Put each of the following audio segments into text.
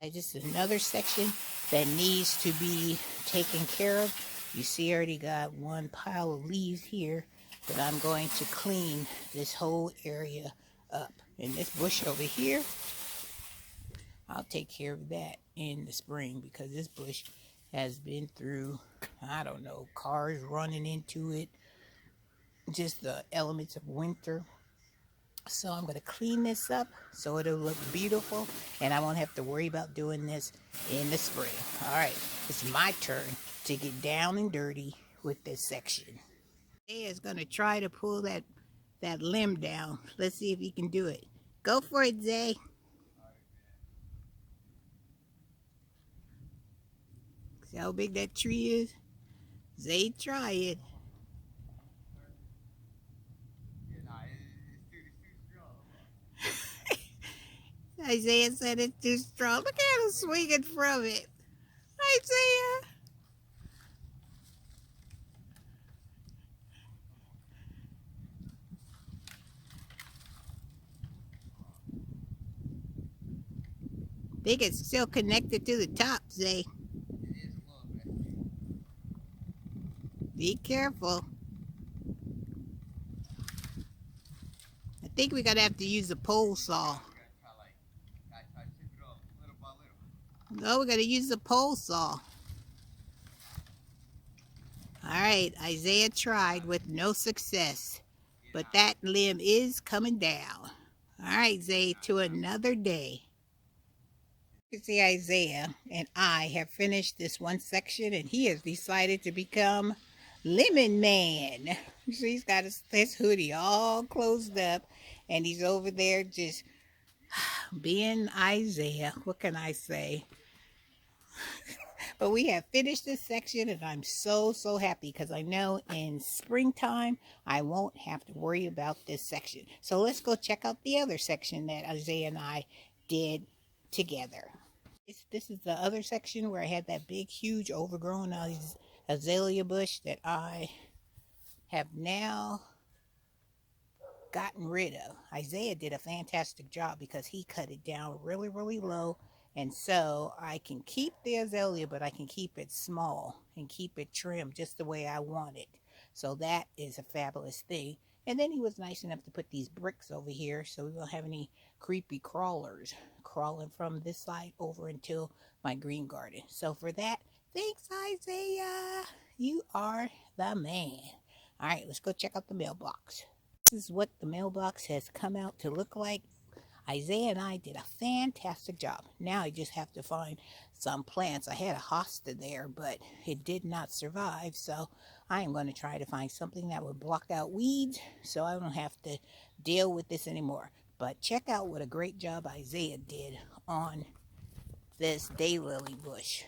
This is another section that needs to be taken care of. You see I already got one pile of leaves here, but I'm going to clean this whole area up. And this bush over here, I'll take care of that in the spring because this bush has been through, I don't know, cars running into it, just the elements of winter. So I'm going to clean this up so it'll look beautiful and I won't have to worry about doing this in the spring. All right, it's my turn to get down and dirty with this section. Zay is going to try to pull that limb down. Let's see if he can do it. Go for it, Zay. See how big that tree is? Zay, try it. Isaiah said it's too strong. Look at him swinging from it. Isaiah. I think it's still connected to the top, Zay. Be careful. I think we're going to have to use a pole saw. No, we're going to use the pole saw. All right, Isaiah tried with no success, but that limb is coming down. All right, Zay, to another day. You can see Isaiah and I have finished this one section, and he has decided to become Lemon Man. So he's got his hoodie all closed up, and he's over there just being Isaiah. What can I say? But we have finished this section, and I'm so happy because I know in springtime I won't have to worry about this section. So let's go check out the other section that Isaiah and I did together. This is the other section where I had that big, huge, overgrown azalea bush that I have now gotten rid of. Isaiah did a fantastic job because he cut it down really low, and so I can keep the azalea, but I can keep it small and keep it trimmed just the way I want it. So that is a fabulous thing. And then he was nice enough to put these bricks over here so we won't have any creepy crawlers crawling from this side over until my green garden. So for that, thanks, Isaiah. You are the man. All right, let's go check out the mailbox. This is what the mailbox has come out to look like. Isaiah and I did a fantastic job. Now I just have to find some plants. I had a hosta there, but it did not survive. So I am going to try to find something that would block out weeds so I don't have to deal with this anymore. But check out what a great job Isaiah did on this daylily bush.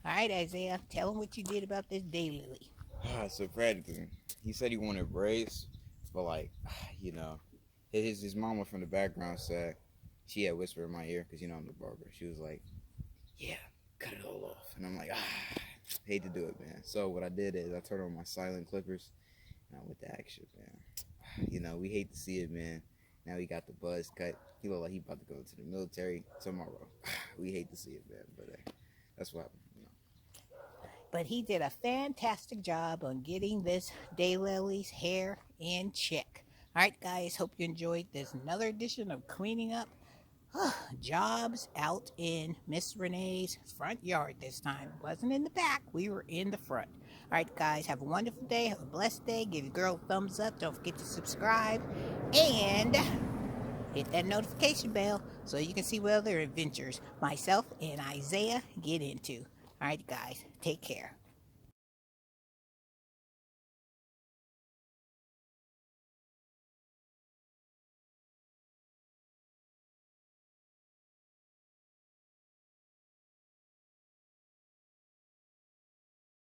All right, Isaiah, tell him what you did about this daylily. So Fred, he said he wanted braids, but like, you know, his mama from the background said, she had whispered in my ear, because you know I'm the barber. She was like, yeah, cut it all off. And I'm like, hate to do it, man. So what I did is I turned on my silent clippers and I went to action, man. You know, we hate to see it, man. Now he got the buzz cut. He look like he about to go to the military tomorrow. We hate to see it, man, but that's what happened. You know. But he did a fantastic job on getting this daylily's hair in check. All right, guys, hope you enjoyed this another edition of Cleaning Up Jobs out in Miss Renee's front yard this time. It wasn't in the back. We were in the front. All right, guys, have a wonderful day. Have a blessed day. Give your girl a thumbs up. Don't forget to subscribe. And hit that notification bell so you can see what other adventures myself and Isaiah get into. All right, guys, take care.